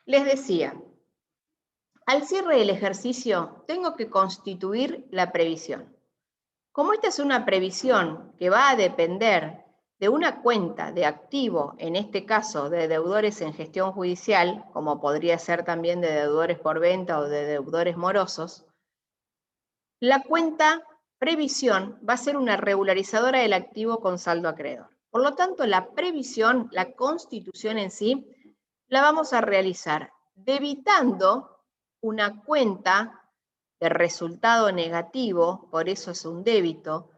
Les decía, al cierre del ejercicio tengo que constituir la previsión. Como esta es una previsión que va a depender de una cuenta de activo, en este caso de deudores en gestión judicial, como podría ser también de deudores por venta o de deudores morosos, la cuenta previsión va a ser una regularizadora del activo con saldo acreedor. Por lo tanto, la previsión, la constitución en sí, la vamos a realizar debitando una cuenta de resultado negativo, por eso es un débito,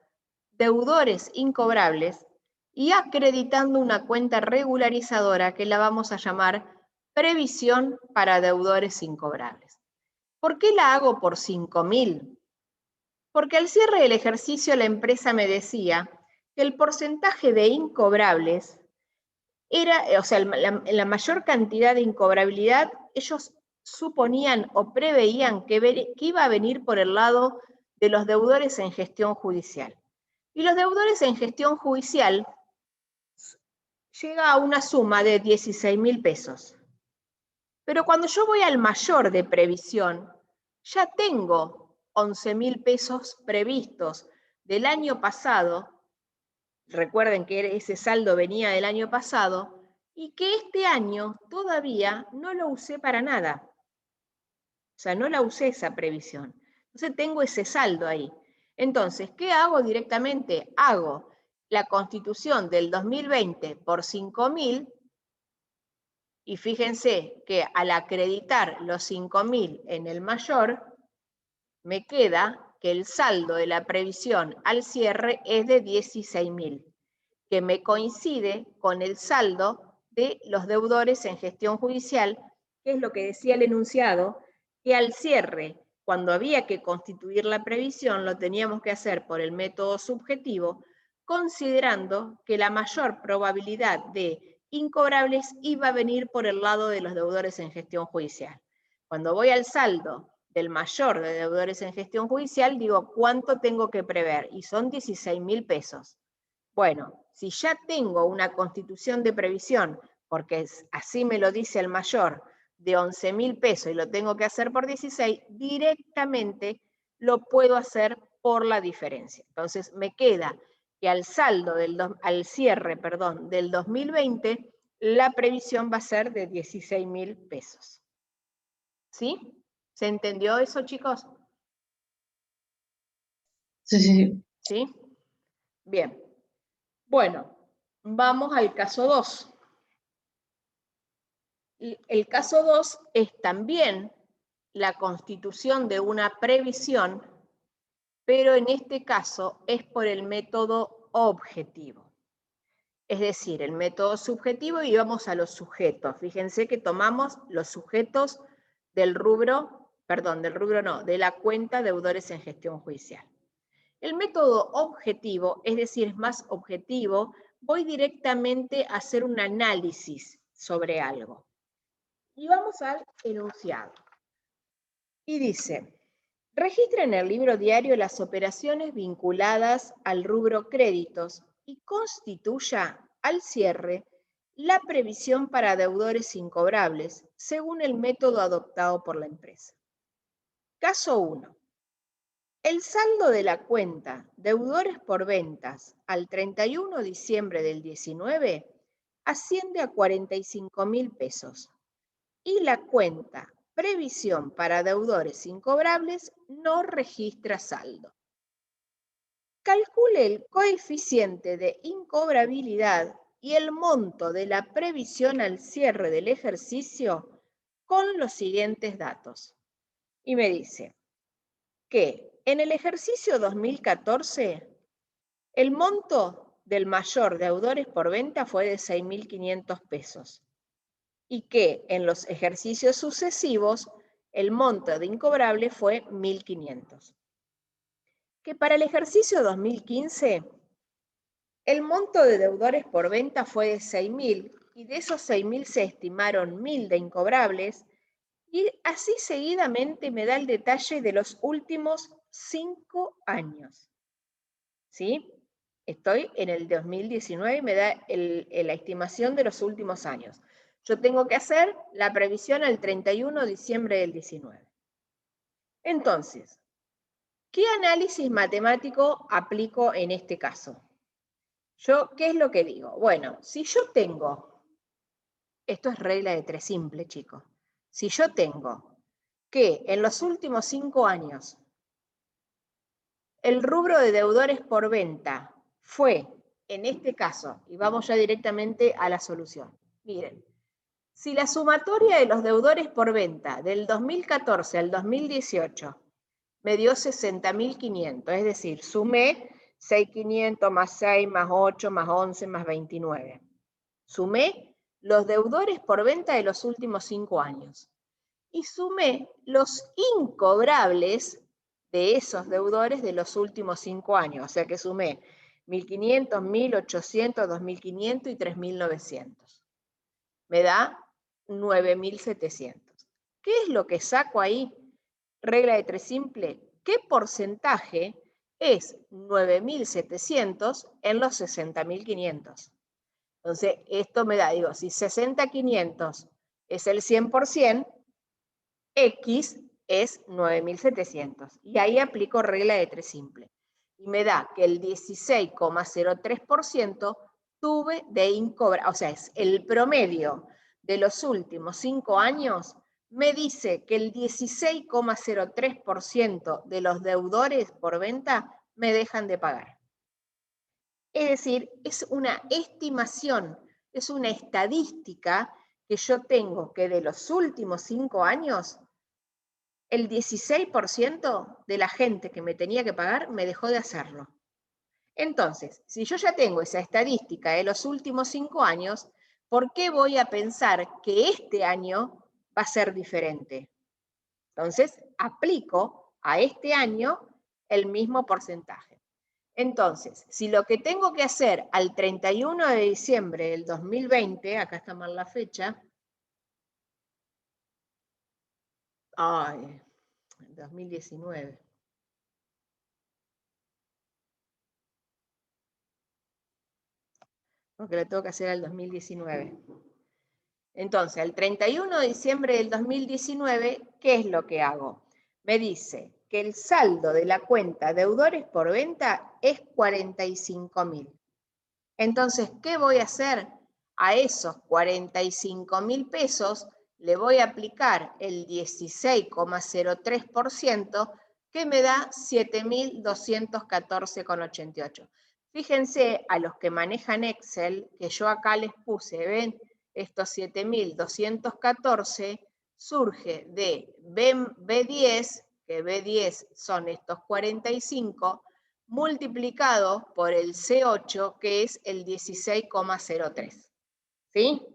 deudores incobrables, y acreditando una cuenta regularizadora que la vamos a llamar previsión para deudores incobrables. ¿Por qué la hago por 5.000? Porque al cierre del ejercicio la empresa me decía que el porcentaje de incobrables era, o sea, la mayor cantidad de incobrabilidad, ellos suponían o preveían que iba a venir por el lado de los deudores en gestión judicial. Y los deudores en gestión judicial llega a una suma de 16.000 pesos. Pero cuando yo voy al mayor de previsión, ya tengo 11.000 pesos previstos del año pasado. Recuerden que ese saldo venía del año pasado y que este año todavía no lo usé para nada. O sea, no la usé esa previsión. Entonces tengo ese saldo ahí. Entonces, ¿qué hago directamente? Hago la constitución del 2020 por 5.000 y fíjense que al acreditar los 5.000 en el mayor, me queda que el saldo de la previsión al cierre es de 16.000, que me coincide con el saldo de los deudores en gestión judicial, que es lo que decía el enunciado, que al cierre, cuando había que constituir la previsión, lo teníamos que hacer por el método subjetivo, considerando que la mayor probabilidad de incobrables iba a venir por el lado de los deudores en gestión judicial. Cuando voy al saldo del mayor de deudores en gestión judicial, digo, ¿cuánto tengo que prever? Y son 16.000 pesos. Bueno, si ya tengo una constitución de previsión, porque así me lo dice el mayor, de 11.000 pesos y lo tengo que hacer por 16, directamente lo puedo hacer por la diferencia. Entonces me queda que al saldo, al cierre, perdón, del 2020, la previsión va a ser de 16.000 pesos. ¿Sí? ¿Se entendió eso, chicos? Sí, sí, sí. ¿Sí? Bien. Bueno, vamos al caso 2. El caso 2 es también la constitución de una previsión, pero en este caso es por el método objetivo. Es decir, el método subjetivo y vamos a los sujetos. Fíjense que tomamos los sujetos del rubro, perdón, del rubro no, de la cuenta deudores en gestión judicial. El método objetivo, es decir, es más objetivo, voy directamente a hacer un análisis sobre algo. Y vamos al enunciado. Y dice, registra en el libro diario las operaciones vinculadas al rubro créditos y constituya al cierre la previsión para deudores incobrables según el método adoptado por la empresa. Caso 1. El saldo de la cuenta deudores por ventas al 31 de diciembre del 19 asciende a 45.000 pesos y la cuenta previsión para deudores incobrables no registra saldo. Calcule el coeficiente de incobrabilidad y el monto de la previsión al cierre del ejercicio con los siguientes datos. Y me dice que en el ejercicio 2014 el monto del mayor deudores por venta fue de 6.500 pesos y que en los ejercicios sucesivos el monto de incobrable fue 1.500. Que para el ejercicio 2015 el monto de deudores por venta fue de 6.000 y de esos 6.000 se estimaron 1.000 de incobrables y así seguidamente me da el detalle de los últimos 5 años. ¿Sí? Estoy en el 2019 y me da la estimación de los últimos años. Yo tengo que hacer la previsión al 31 de diciembre del 19. Entonces, ¿qué análisis matemático aplico en este caso? ¿Qué es lo que digo? Bueno, si yo tengo, esto es regla de 3 simple, chicos. Si yo tengo que en los últimos 5 años el rubro de deudores por venta fue, en este caso, y vamos ya directamente a la solución. Miren, si la sumatoria de los deudores por venta del 2014 al 2018 me dio 60.500, es decir, sumé 6.500 más 6 más 8 más 11 más 29. Sumé los deudores por venta de los últimos 5 años y sumé los incobrables de esos deudores de los últimos 5 años. O sea que sumé 1.500, 1.800, 2.500 y 3.900. Me da 9.700. ¿Qué es lo que saco ahí? Regla de 3 simple. ¿Qué porcentaje es 9.700 en los 60.500? Entonces, esto me da, digo, si 60.500 es el 100%, X es 9.700. Y ahí aplico regla de 3 simple. Y me da que el 16,03% tuve de incobrar, o sea, es el promedio de los últimos 5 años, me dice que el 16,03% de los deudores por venta me dejan de pagar. Es decir, es una estimación, es una estadística que yo tengo que de los últimos 5 años, el 16% de la gente que me tenía que pagar me dejó de hacerlo. Entonces, si yo ya tengo esa estadística de los últimos 5 años, ¿por qué voy a pensar que este año va a ser diferente? Entonces, aplico a este año el mismo porcentaje. Entonces, si lo que tengo que hacer al 31 de diciembre del 2020, acá está mal la fecha, 2019. Porque lo tengo que hacer al 2019. Entonces, al 31 de diciembre del 2019, ¿qué es lo que hago? Me dice que el saldo de la cuenta deudores por venta es 45.000. Entonces, ¿qué voy a hacer? A esos 45.000 pesos le voy a aplicar el 16,03%, que me da 7.214,88. Fíjense a los que manejan Excel, que yo acá les puse, ¿ven? Estos 7.214 surge de B10, que B10 son estos 45, multiplicado por el C8, que es el 16,03. ¿Sí?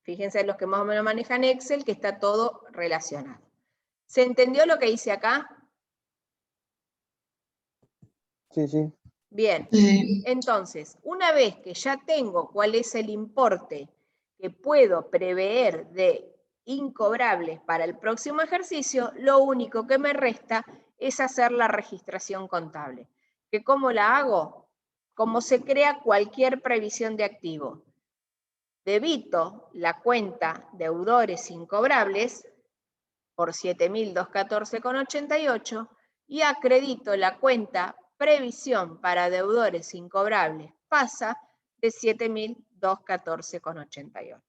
Fíjense los que más o menos manejan Excel, que está todo relacionado. ¿Se entendió lo que hice acá? Sí, sí. Bien, entonces, una vez que ya tengo cuál es el importe que puedo prever de incobrables para el próximo ejercicio, lo único que me resta es hacer la registración contable. ¿Que cómo la hago? Como se crea cualquier previsión de activo. Debito la cuenta deudores incobrables por 7.214,88 y acredito la cuenta previsión para deudores incobrables pasa de 7.214,88.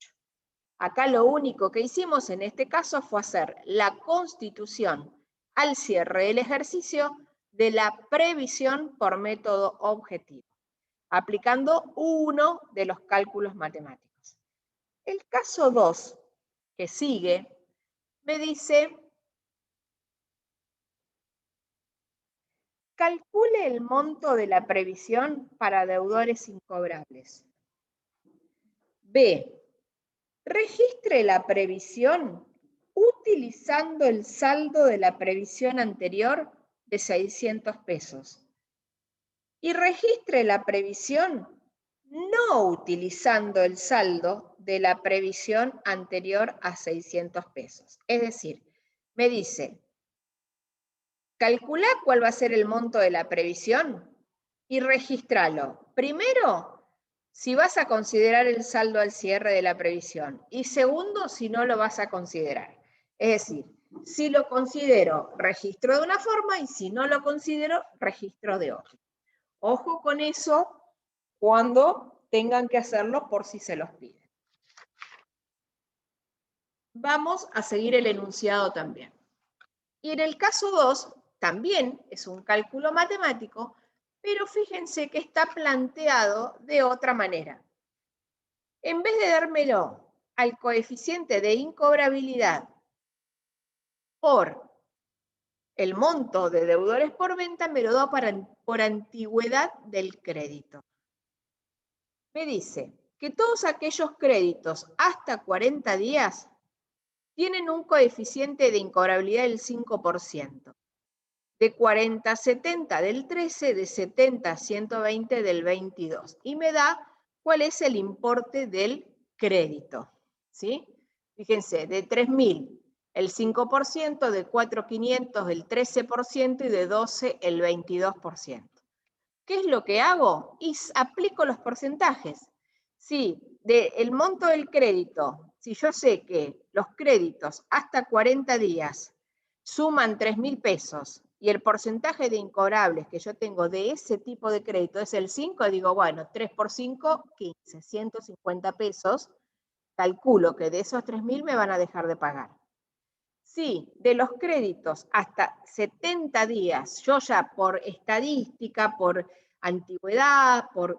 Acá lo único que hicimos en este caso fue hacer la constitución al cierre del ejercicio de la previsión por método objetivo, aplicando uno de los cálculos matemáticos. El caso 2, que sigue, me dice: calcule el monto de la previsión para deudores incobrables. B. Registre la previsión utilizando el saldo de la previsión anterior de 600 pesos. Y registre la previsión no utilizando el saldo de la previsión anterior a 600 pesos. Es decir, me dice: calcula cuál va a ser el monto de la previsión y registralo. Primero, si vas a considerar el saldo al cierre de la previsión. Y segundo, si no lo vas a considerar. Es decir, si lo considero, registro de una forma, y si no lo considero, registro de otra. Ojo con eso cuando tengan que hacerlo por si se los piden. Vamos a seguir el enunciado también. Y en el caso 2, también es un cálculo matemático, pero fíjense que está planteado de otra manera. En vez de dármelo al coeficiente de incobrabilidad por el monto de deudores por venta, me lo da por antigüedad del crédito. Me dice que todos aquellos créditos hasta 40 días tienen un coeficiente de incobrabilidad del 5%, de 40 a 70 del 13, de 70 a 120 del 22, y me da cuál es el importe del crédito, ¿sí? Fíjense, de 3.000 el 5%, de 4.500 el 13% y de 12 el 22%. ¿Qué es lo que hago? Y aplico los porcentajes. Sí, del monto del crédito, si yo sé que los créditos hasta 40 días suman 3.000 pesos y el porcentaje de incobrables que yo tengo de ese tipo de crédito es el 5, digo, bueno, 3 por 5, 15, 150 pesos, calculo que de esos 3.000 me van a dejar de pagar. Sí, de los créditos hasta 70 días, yo ya por estadística, por antigüedad, por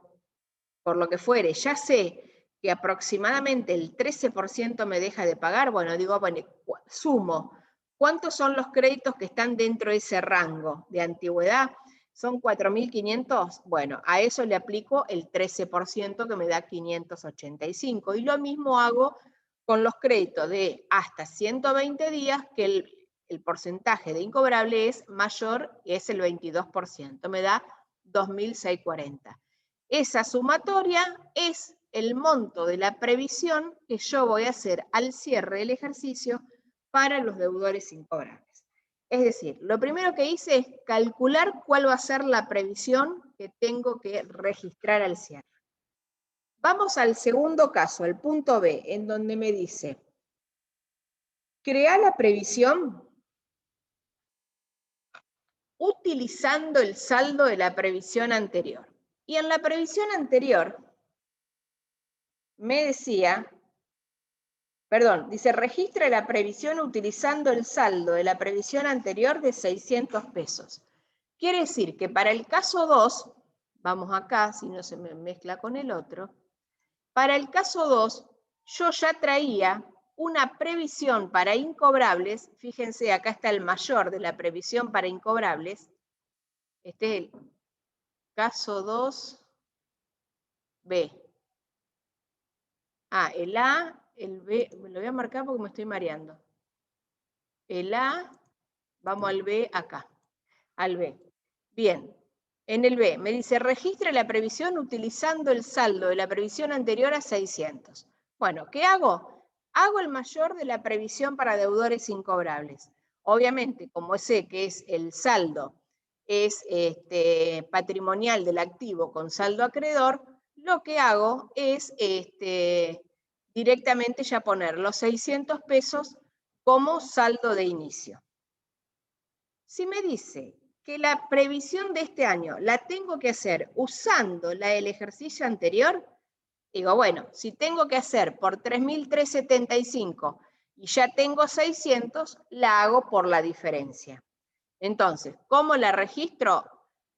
lo que fuere, ya sé que aproximadamente el 13% me deja de pagar, bueno, digo, bueno, sumo, ¿cuántos son los créditos que están dentro de ese rango de antigüedad? ¿Son 4.500? Bueno, a eso le aplico el 13% que me da 585. Y lo mismo hago con los créditos de hasta 120 días, que el porcentaje de incobrable es mayor, es el 22%, me da 2.640. Esa sumatoria es el monto de la previsión que yo voy a hacer al cierre del ejercicio para los deudores incobrables. Es decir, lo primero que hice es calcular cuál va a ser la previsión que tengo que registrar al cierre. Vamos al segundo caso, el punto B, en donde me dice, crea la previsión utilizando el saldo de la previsión anterior. Y en la previsión anterior me decía, dice, registre la previsión utilizando el saldo de la previsión anterior de 600 pesos. Quiere decir que para el caso 2, vamos acá, si no se me mezcla con el otro, para el caso 2, yo ya traía una previsión para incobrables, fíjense, acá está el mayor de la previsión para incobrables, este es el caso 2B. El A, el B, lo voy a marcar porque me estoy mareando. El A, vamos al B acá, al B. Bien, en el B me dice, registre la previsión utilizando el saldo de la previsión anterior a 600. Bueno, ¿qué hago? Hago el mayor de la previsión para deudores incobrables. Obviamente, como sé que es el saldo, es patrimonial del activo con saldo acreedor, lo que hago es directamente ya poner los 600 pesos como saldo de inicio. Si me dice que la previsión de este año la tengo que hacer usando la del ejercicio anterior, digo, bueno, si tengo que hacer por 3.375 y ya tengo 600, la hago por la diferencia. Entonces, ¿cómo la registro?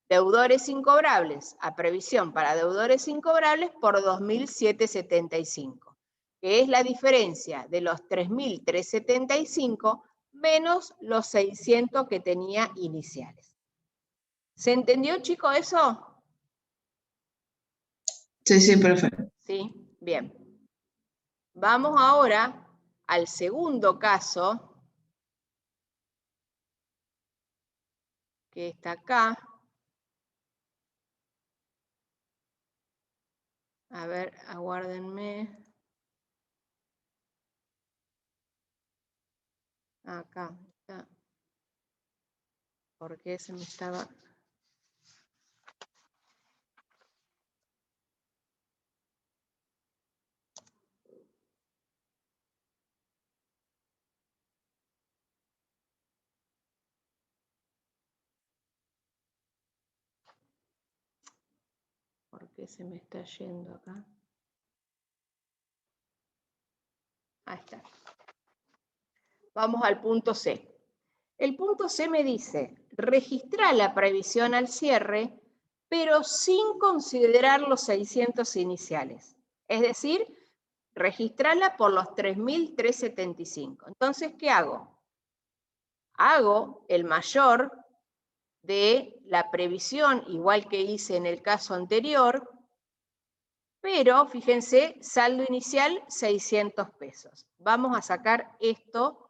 Deudores incobrables a previsión para deudores incobrables por 2.775, que es la diferencia de los 3.375 menos los 600 que tenía iniciales. ¿Se entendió, chicos, eso? Sí, perfecto. Sí, bien. Vamos ahora al segundo caso, que está acá. A ver, aguárdenme. Acá está. Porque se me estaba... que se me está yendo acá. Ahí está. Vamos al punto C. El punto C me dice, registrar la previsión al cierre, pero sin considerar los 600 iniciales. Es decir, registrarla por los 3.375. Entonces, ¿qué hago? Hago el mayor de la previsión, igual que hice en el caso anterior, pero fíjense, saldo inicial 600 pesos. Vamos a sacar esto,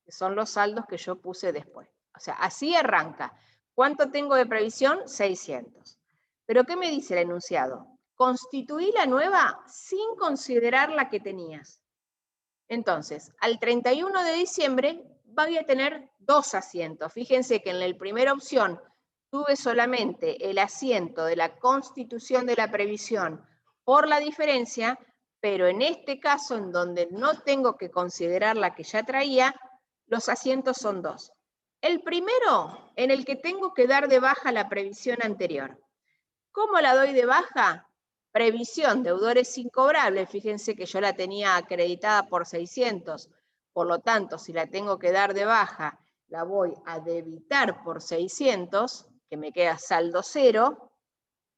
que son los saldos que yo puse después. O sea, así arranca. ¿Cuánto tengo de previsión? 600. ¿Pero qué me dice el enunciado? Constituí la nueva sin considerar la que tenías. Entonces, al 31 de diciembre voy a tener 2 asientos. Fíjense que en la primera opción tuve solamente el asiento de la constitución de la previsión por la diferencia, pero en este caso, en donde no tengo que considerar la que ya traía, los asientos son 2. El primero, en el que tengo que dar de baja la previsión anterior. ¿Cómo la doy de baja? Previsión, deudores incobrables. Fíjense que yo la tenía acreditada por 600. Por lo tanto, si la tengo que dar de baja, la voy a debitar por 600, que me queda saldo cero,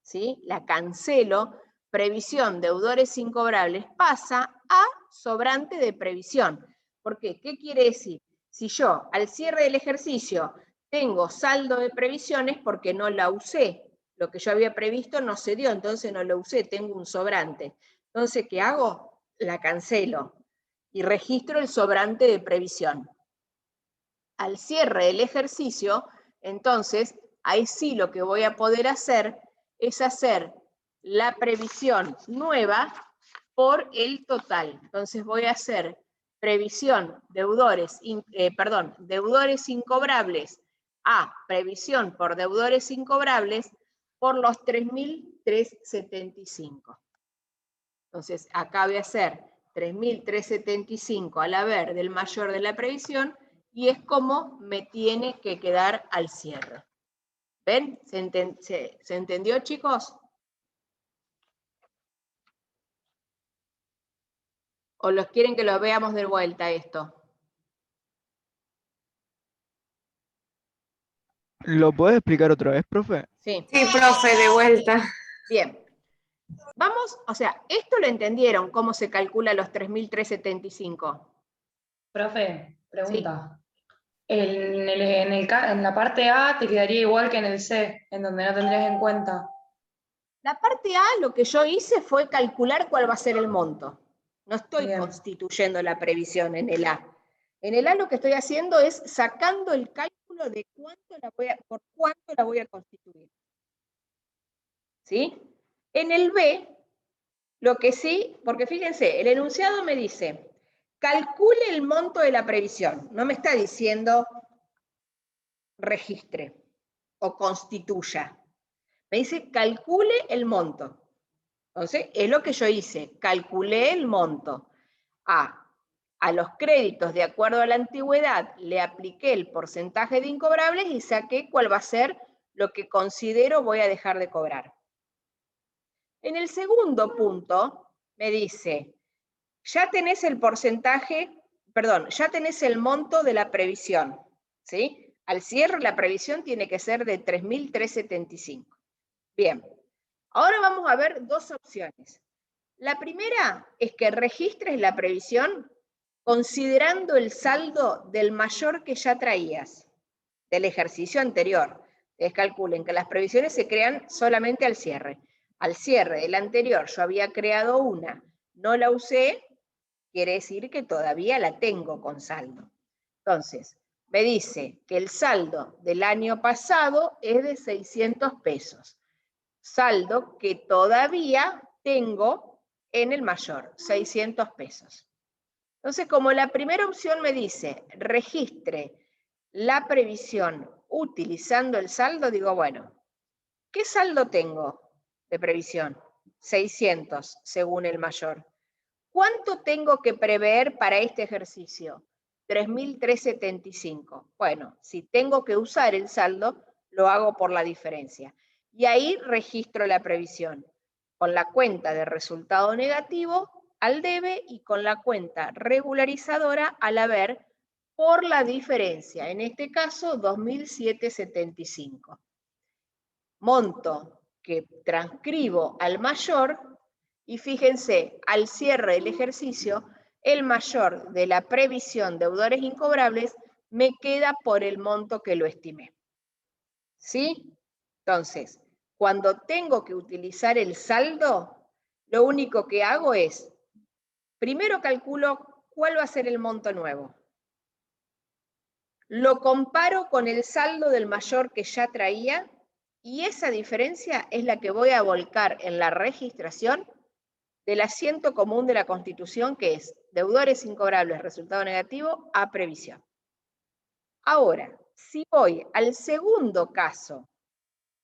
¿sí? La cancelo. Previsión, deudores incobrables, pasa a sobrante de previsión. ¿Por qué? ¿Qué quiere decir? Si yo al cierre del ejercicio tengo saldo de previsiones porque no la usé, lo que yo había previsto no se dio, entonces no lo usé, tengo un sobrante. Entonces, ¿qué hago? La cancelo y registro el sobrante de previsión. Al cierre del ejercicio, entonces, ahí sí lo que voy a poder hacer es hacer la previsión nueva por el total. Entonces voy a hacer previsión, deudores incobrables a previsión por deudores incobrables por los 3.375. Entonces, acá voy a hacer 3.375 al haber del mayor de la previsión y es como me tiene que quedar al cierre. ¿Ven? ¿Se entendió, chicos? ¿O los quieren que lo veamos de vuelta esto? ¿Lo puedes explicar otra vez, profe? Sí. Sí, profe, de vuelta. Bien. Vamos, o sea, esto lo entendieron, cómo se calcula los 3.375. Profe, pregunta. En la parte A te quedaría igual que en el C, en donde no tendrías en cuenta. La parte A, lo que yo hice fue calcular cuál va a ser el monto. No estoy Bien. constituyendo la previsión en el A. En el A lo que estoy haciendo es sacando el cálculo de por cuánto la voy a constituir. ¿Sí? En el B, lo que sí, porque fíjense, el enunciado me dice, calcule el monto de la previsión. No me está diciendo registre o constituya. Me dice calcule el monto. Entonces, es lo que yo hice, calculé el monto. A los créditos de acuerdo a la antigüedad le apliqué el porcentaje de incobrables y saqué cuál va a ser lo que considero voy a dejar de cobrar. En el segundo punto me dice, ya tenés el porcentaje, perdón, ya tenés el monto de la previsión, ¿sí? Al cierre la previsión tiene que ser de 3.375. Bien, ahora vamos a ver dos opciones. La primera es que registres la previsión considerando el saldo del mayor que ya traías, del ejercicio anterior. Ustedes calculen que las previsiones se crean solamente al cierre. Al cierre del anterior yo había creado una, no la usé, quiere decir que todavía la tengo con saldo. Entonces, me dice que el saldo del año pasado es de 600 pesos. Saldo que todavía tengo en el mayor, 600 pesos. Entonces, como la primera opción me dice, registre la previsión utilizando el saldo, digo, bueno, ¿qué saldo tengo de previsión? 600, según el mayor. ¿Cuánto tengo que prever para este ejercicio? 3.375. Bueno, si tengo que usar el saldo, lo hago por la diferencia. Y ahí registro la previsión. con la cuenta de resultado negativo al debe y con la cuenta regularizadora al haber por la diferencia, en este caso 2.775. Monto que transcribo al mayor y fíjense, al cierre del ejercicio, el mayor de la previsión deudores incobrables me queda por el monto que lo estimé. ¿Sí? Entonces, cuando tengo que utilizar el saldo, lo único que hago es, primero calculo cuál va a ser el monto nuevo. Lo comparo con el saldo del mayor que ya traía y esa diferencia es la que voy a volcar en la registración del asiento común de la Constitución, que es deudores incobrables, resultado negativo, a previsión. Ahora, si voy al segundo caso,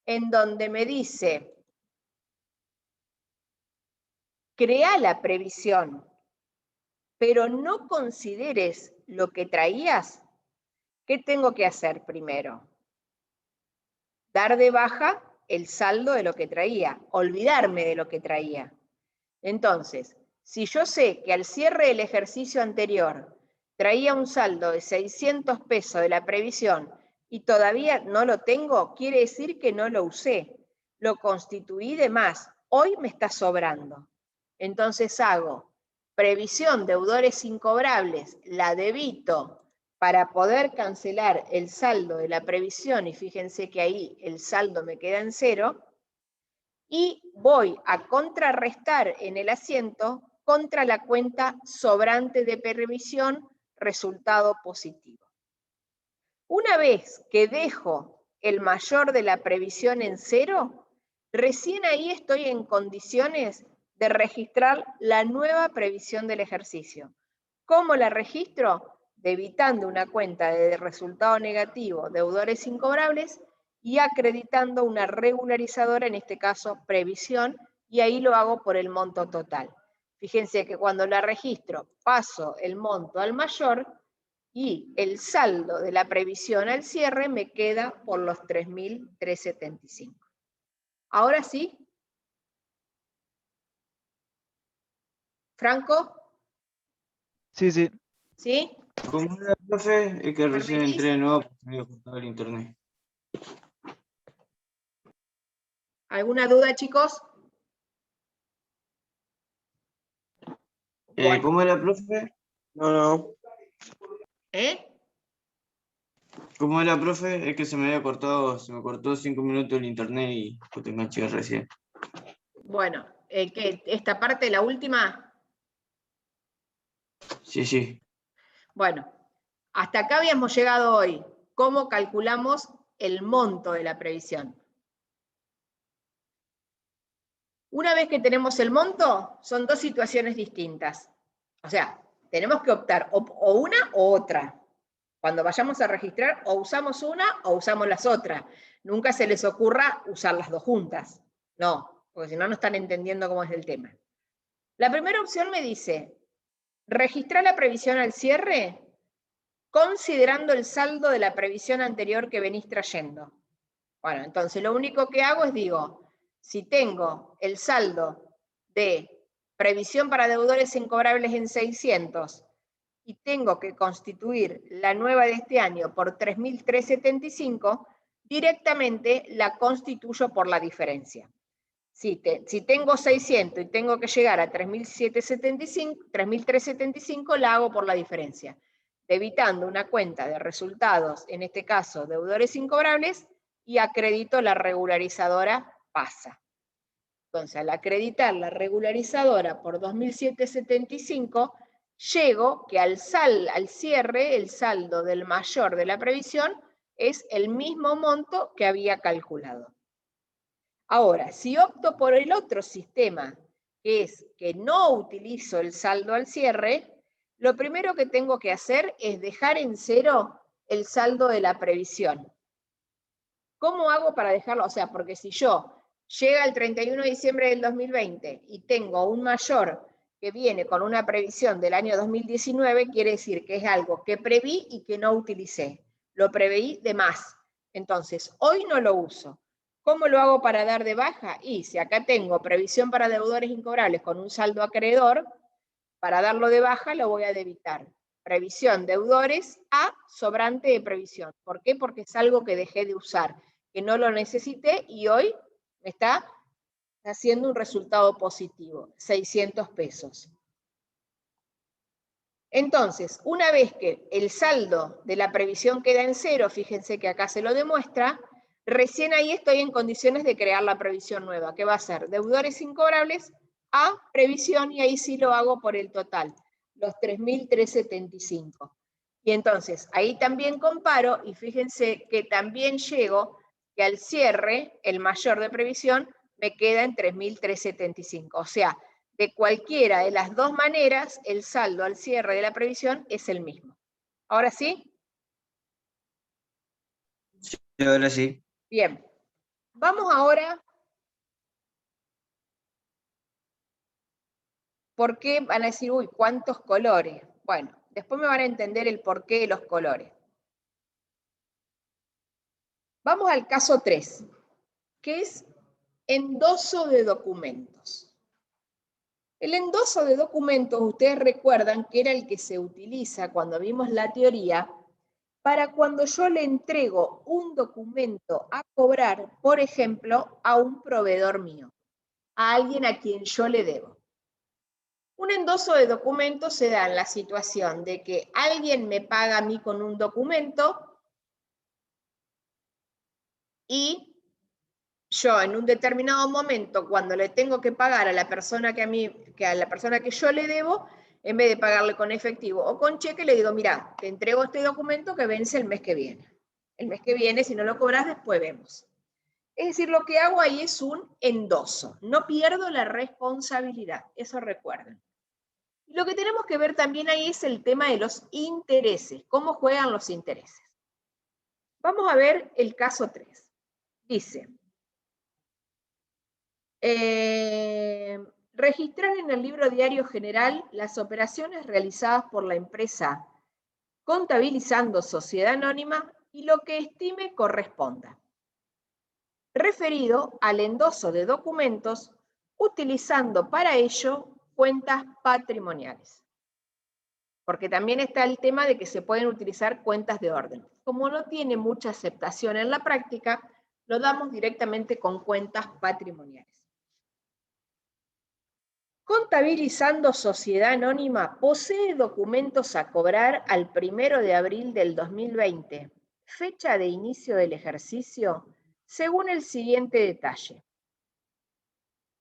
en donde me dice, crea la previsión, pero no consideres lo que traías, ¿qué tengo que hacer primero? Dar de baja el saldo de lo que traía, olvidarme de lo que traía. Entonces, si yo sé que al cierre del ejercicio anterior traía un saldo de 600 pesos de la previsión y todavía no lo tengo, quiere decir que no lo usé, lo constituí de más, hoy me está sobrando. Entonces hago previsión deudores incobrables, la debito para poder cancelar el saldo de la previsión y fíjense que ahí el saldo me queda en cero, y voy a contrarrestar en el asiento contra la cuenta sobrante de previsión, resultado positivo. Una vez que dejo el mayor de la previsión en cero, recién ahí estoy en condiciones de registrar la nueva previsión del ejercicio. ¿Cómo la registro? Debitando una cuenta de resultado negativo, deudores incobrables, y acreditando una regularizadora, en este caso previsión, y ahí lo hago por el monto total. Fíjense que cuando la registro paso el monto al mayor y el saldo de la previsión al cierre me queda por los 3.375. Ahora sí. ¿Franco? Sí. ¿Sí? ¿Cómo era, profe? Es que recién ¿Repetís? entré de nuevo porque me había cortado el internet. ¿Alguna duda, chicos? Bueno. ¿Cómo era, profe? No. ¿Eh? ¿Cómo era, profe? Es que se me cortó 5 minutos el internet y pues te enganché recién. Bueno, ¿qué? ¿Esta parte, la última? Sí. Bueno, hasta acá habíamos llegado hoy. ¿Cómo calculamos el monto de la previsión? Una vez que tenemos el monto, son dos situaciones distintas. O sea, tenemos que optar o una o otra. Cuando vayamos a registrar, o usamos una o usamos las otras. Nunca se les ocurra usar las dos juntas. No, porque si no, no están entendiendo cómo es el tema. La primera opción me dice, registrar la previsión al cierre considerando el saldo de la previsión anterior que venís trayendo. Bueno, entonces lo único que hago es digo, si tengo el saldo de previsión para deudores incobrables en 600 y tengo que constituir la nueva de este año por 3.375, directamente la constituyo por la diferencia. Si tengo 600 y tengo que llegar a 3.375, la hago por la diferencia, debitando una cuenta de resultados, en este caso deudores incobrables, y acredito la regularizadora pasa. Entonces, al acreditar la regularizadora por 2.775, llego que al cierre, el saldo del mayor de la previsión es el mismo monto que había calculado. Ahora, si opto por el otro sistema, que es que no utilizo el saldo al cierre, lo primero que tengo que hacer es dejar en cero el saldo de la previsión. ¿Cómo hago para dejarlo? O sea, porque si yo llega el 31 de diciembre del 2020 y tengo un mayor que viene con una previsión del año 2019, quiere decir que es algo que preví y que no utilicé. Lo preveí de más. Entonces, hoy no lo uso. ¿Cómo lo hago para dar de baja? Y si acá tengo previsión para deudores incobrables con un saldo acreedor, para darlo de baja lo voy a debitar. Previsión, deudores, a sobrante de previsión. ¿Por qué? Porque es algo que dejé de usar, que no lo necesité y hoy me está haciendo un resultado positivo, 600 pesos. Entonces, una vez que el saldo de la previsión queda en cero, fíjense que acá se lo demuestra, recién ahí estoy en condiciones de crear la previsión nueva, que va a ser deudores incobrables a previsión, y ahí sí lo hago por el total, los 3.375. Y entonces, ahí también comparo, y fíjense que también llego que al cierre, el mayor de previsión, me queda en 3.375. O sea, de cualquiera de las dos maneras, el saldo al cierre de la previsión es el mismo. ¿Ahora sí? Sí, ahora sí. Bien. Vamos ahora. ¿Por qué van a decir, uy, cuántos colores? Bueno, después me van a entender el porqué de los colores. Vamos al caso 3, que es endoso de documentos. El endoso de documentos, ustedes recuerdan que era el que se utiliza cuando vimos la teoría para cuando yo le entrego un documento a cobrar, por ejemplo, a un proveedor mío, a alguien a quien yo le debo. Un endoso de documentos se da en la situación de que alguien me paga a mí con un documento y yo en un determinado momento, cuando le tengo que pagar a la persona que yo le debo, en vez de pagarle con efectivo o con cheque, le digo, mira, te entrego este documento que vence el mes que viene. El mes que viene, si no lo cobras, después vemos. Es decir, lo que hago ahí es un endoso. No pierdo la responsabilidad, eso recuerden. Lo que tenemos que ver también ahí es el tema de los intereses, cómo juegan los intereses. Vamos a ver el caso 3. Dice, registrar en el libro diario general las operaciones realizadas por la empresa contabilizando sociedad anónima y lo que estime corresponda. Referido al endoso de documentos, utilizando para ello cuentas patrimoniales. Porque también está el tema de que se pueden utilizar cuentas de orden. Como no tiene mucha aceptación en la práctica, lo damos directamente con cuentas patrimoniales. Contabilizando sociedad anónima posee documentos a cobrar al 1 de abril del 2020, fecha de inicio del ejercicio, según el siguiente detalle.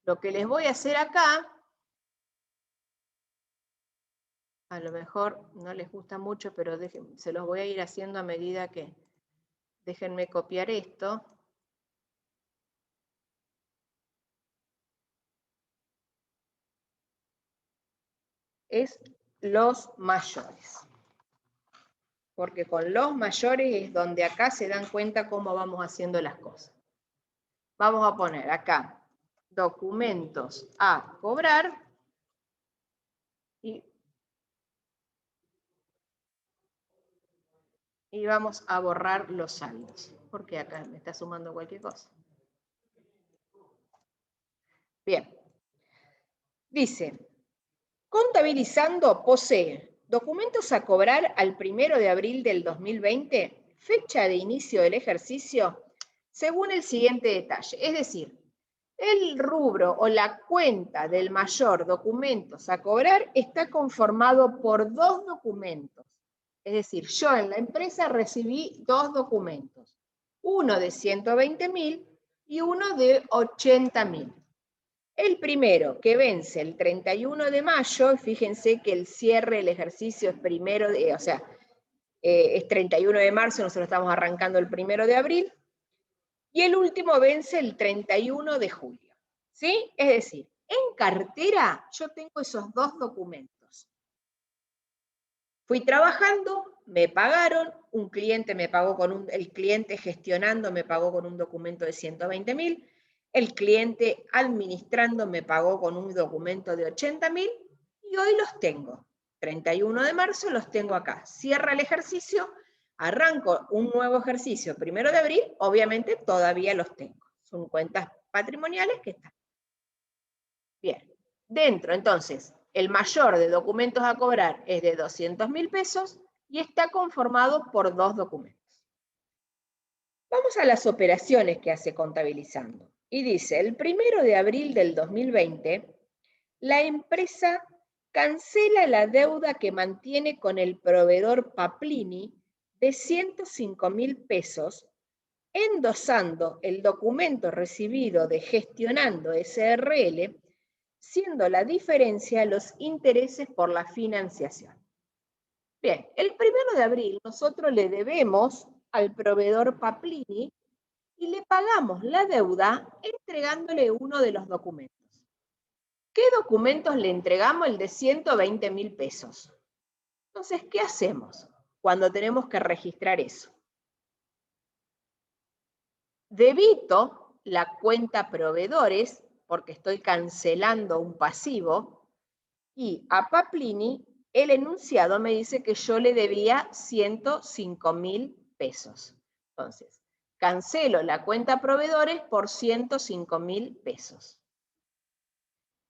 Lo que les voy a hacer acá, a lo mejor no les gusta mucho, pero se los voy a ir haciendo a medida que... Déjenme copiar esto. Es los mayores. Porque con los mayores es donde acá se dan cuenta cómo vamos haciendo las cosas. Vamos a poner acá documentos a cobrar y vamos a borrar los saldos, porque acá me está sumando cualquier cosa. Bien. Dice, contabilizando posee documentos a cobrar al 1 de abril del 2020, fecha de inicio del ejercicio, según el siguiente detalle. Es decir, el rubro o la cuenta del mayor documentos a cobrar está conformado por dos documentos. Es decir, yo en la empresa recibí dos documentos, uno de 120.000 y uno de 80.000. El primero, que vence el 31 de mayo, fíjense que el cierre del ejercicio es es 31 de marzo, nosotros estamos arrancando el 1 de abril, y el último vence el 31 de julio. ¿Sí? Es decir, en cartera yo tengo esos dos documentos. Fui trabajando, me pagaron, un cliente me pagó el cliente gestionando me pagó con un documento de 120.000, el cliente administrando me pagó con un documento de 80.000 y hoy los tengo. 31 de marzo los tengo acá. Cierra el ejercicio, arranco un nuevo ejercicio 1 de abril, obviamente todavía los tengo. Son cuentas patrimoniales que están. Bien, dentro entonces, el mayor de documentos a cobrar es de 200.000 pesos y está conformado por 2 documentos. Vamos a las operaciones que hace contabilizando. Y dice, el 1 de abril del 2020, la empresa cancela la deuda que mantiene con el proveedor Paplini de 105.000 pesos, endosando el documento recibido de Gestionando SRL, siendo la diferencia los intereses por la financiación. Bien, el 1 de abril nosotros le debemos al proveedor Paplini y le pagamos la deuda entregándole uno de los documentos. ¿Qué documentos le entregamos? El de 120.000 pesos. Entonces, ¿qué hacemos cuando tenemos que registrar eso? Debito la cuenta proveedores, porque estoy cancelando un pasivo, y a Paplini el enunciado me dice que yo le debía 105.000 pesos. Entonces, cancelo la cuenta proveedores por 105.000 pesos.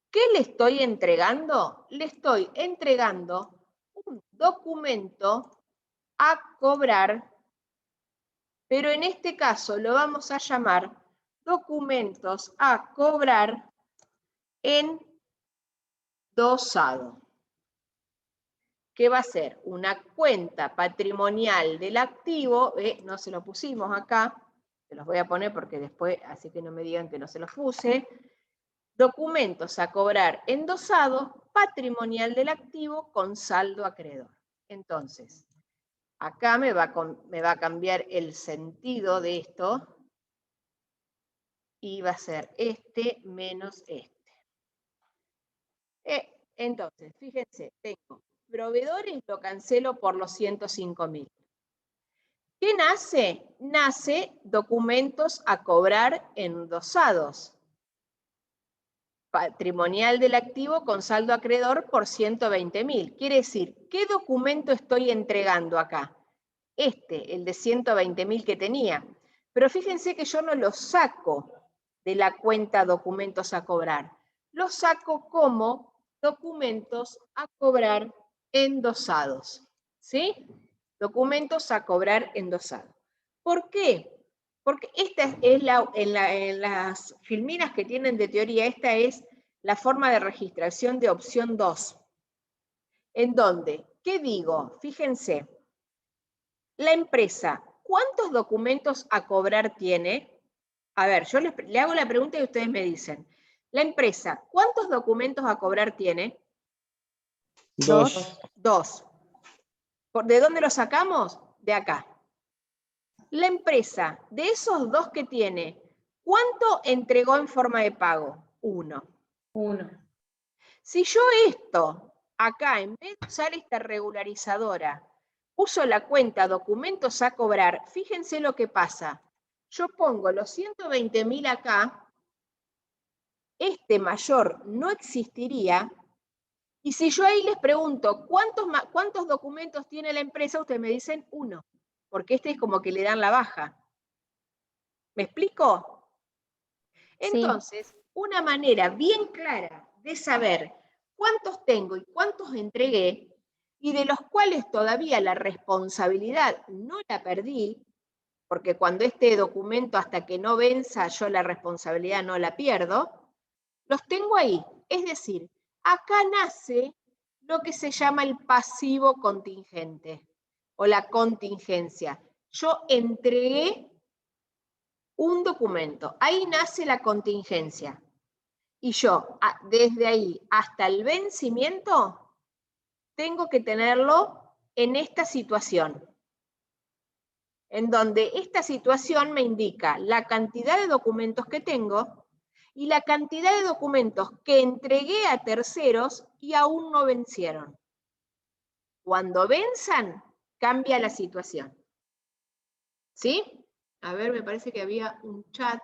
¿Qué le estoy entregando? Le estoy entregando un documento a cobrar, pero en este caso lo vamos a llamar documentos a cobrar endosado, que va a ser una cuenta patrimonial del activo, no se lo pusimos acá, se los voy a poner porque después, así que no me digan que no se los puse, documentos a cobrar endosados, patrimonial del activo con saldo acreedor. Entonces, acá me va a cambiar el sentido de esto y va a ser este menos este. Entonces, fíjense, tengo proveedores, lo cancelo por los 105.000. ¿Qué nace? Nace documentos a cobrar endosados. Patrimonial del activo con saldo acreedor por 120.000. Quiere decir, ¿qué documento estoy entregando acá? El de 120.000 que tenía. Pero fíjense que yo no lo saco de la cuenta documentos a cobrar. Lo saco como documentos a cobrar endosados. ¿Sí? Documentos a cobrar endosados. ¿Por qué? Porque esta es en las filminas que tienen de teoría, esta es la forma de registración de opción 2. En donde, ¿qué digo? Fíjense, la empresa, ¿cuántos documentos a cobrar tiene? A ver, yo le hago la pregunta y ustedes me dicen. La empresa, ¿cuántos documentos a cobrar tiene? 2. 2. ¿De dónde los sacamos? De acá. La empresa, de esos 2 que tiene, ¿cuánto entregó en forma de pago? 1. 1. Si yo esto, acá, en vez de usar esta regularizadora, uso la cuenta documentos a cobrar, fíjense lo que pasa. Yo pongo los 120.000 acá, este mayor no existiría, y si yo ahí les pregunto, ¿cuántos documentos tiene la empresa? Ustedes me dicen 1, porque este es como que le dan la baja. ¿Me explico? Entonces, una manera bien clara de saber cuántos tengo y cuántos entregué, y de los cuales todavía la responsabilidad no la perdí, porque cuando este documento hasta que no venza, yo la responsabilidad no la pierdo, los tengo ahí. Es decir, acá nace lo que se llama el pasivo contingente o la contingencia. Yo entregué un documento, ahí nace la contingencia. Y yo, desde ahí hasta el vencimiento, tengo que tenerlo en esta situación, en donde esta situación me indica la cantidad de documentos que tengo y la cantidad de documentos que entregué a terceros y aún no vencieron. Cuando venzan, cambia la situación. ¿Sí? A ver, me parece que había un chat.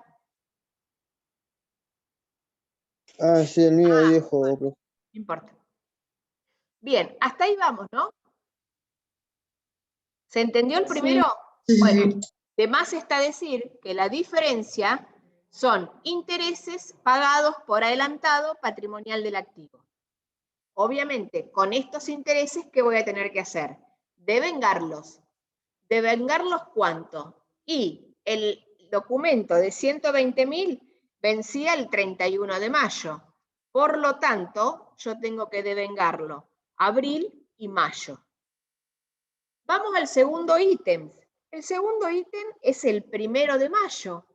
Ah, sí, el mío viejo. Bueno, no importa. Bien, hasta ahí vamos, ¿no? ¿Se entendió el primero? Sí. Bueno, de más está decir que la diferencia son intereses pagados por adelantado patrimonial del activo. Obviamente, con estos intereses, ¿qué voy a tener que hacer? Devengarlos. ¿Devengarlos cuánto? Y el documento de 120.000 vencía el 31 de mayo. Por lo tanto, yo tengo que devengarlo abril y mayo. Vamos al segundo ítem. El segundo ítem es el 1 de mayo.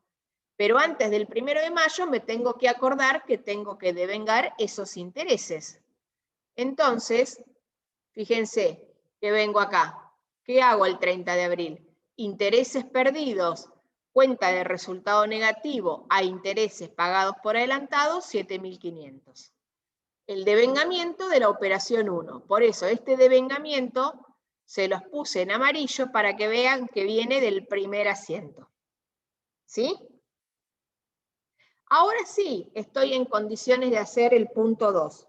Pero antes del 1 de mayo me tengo que acordar que tengo que devengar esos intereses. Entonces, fíjense que vengo acá. ¿Qué hago el 30 de abril? Intereses perdidos, cuenta de resultado negativo a intereses pagados por adelantado, 7.500. El devengamiento de la operación 1. Por eso este devengamiento se los puse en amarillo para que vean que viene del primer asiento. ¿Sí? Ahora sí, estoy en condiciones de hacer el punto 2.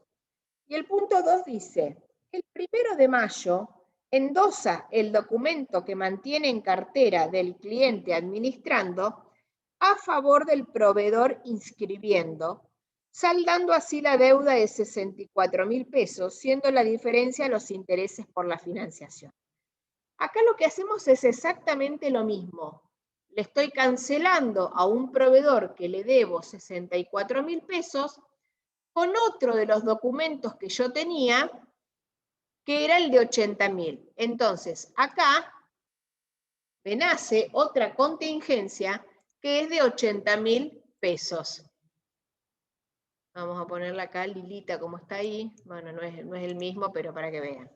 Y el punto 2 dice, el 1 de mayo endosa el documento que mantiene en cartera del cliente administrando a favor del proveedor inscribiendo, saldando así la deuda de 64.000 pesos, siendo la diferencia los intereses por la financiación. Acá lo que hacemos es exactamente lo mismo. Le estoy cancelando a un proveedor que le debo 64.000 pesos con otro de los documentos que yo tenía, que era el de 80.000. Entonces, acá me nace otra contingencia que es de 80.000 pesos. Vamos a ponerla acá, Lilita, como está ahí. Bueno, no es el mismo, pero para que vean.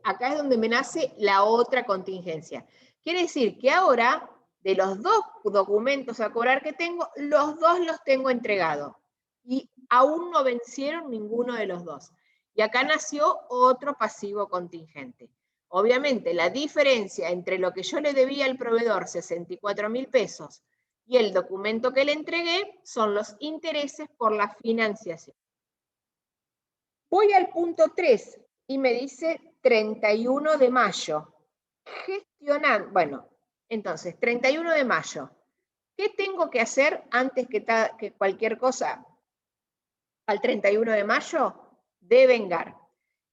Acá es donde me nace la otra contingencia. Quiere decir que ahora, de los dos documentos a cobrar que tengo, los dos los tengo entregados. Y aún no vencieron ninguno de los dos. Y acá nació otro pasivo contingente. Obviamente, la diferencia entre lo que yo le debía al proveedor, 64.000 pesos, y el documento que le entregué, son los intereses por la financiación. Voy al punto 3 y me dice 31 de mayo. Gestionando, bueno, entonces, 31 de mayo. ¿Qué tengo que hacer antes que cualquier cosa? Al 31 de mayo, devengar.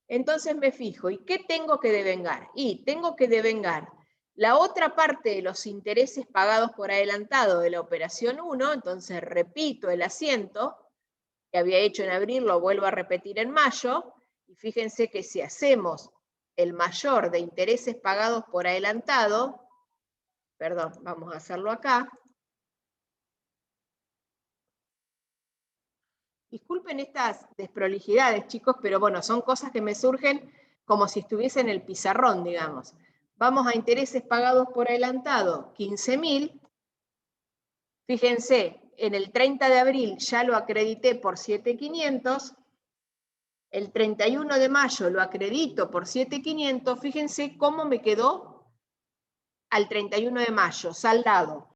Entonces me fijo, ¿y qué tengo que devengar? Y tengo que devengar la otra parte de los intereses pagados por adelantado de la operación 1, entonces repito el asiento que había hecho en abril, lo vuelvo a repetir en mayo, y fíjense que si hacemos el mayor de intereses pagados por adelantado, perdón, vamos a hacerlo acá. Disculpen estas desprolijidades, chicos, pero bueno, son cosas que me surgen como si estuviese en el pizarrón, digamos. Vamos a intereses pagados por adelantado, 15.000. Fíjense, en el 30 de abril ya lo acredité por 7.500. El 31 de mayo lo acredito por 7.500. Fíjense cómo me quedó al 31 de mayo, saldado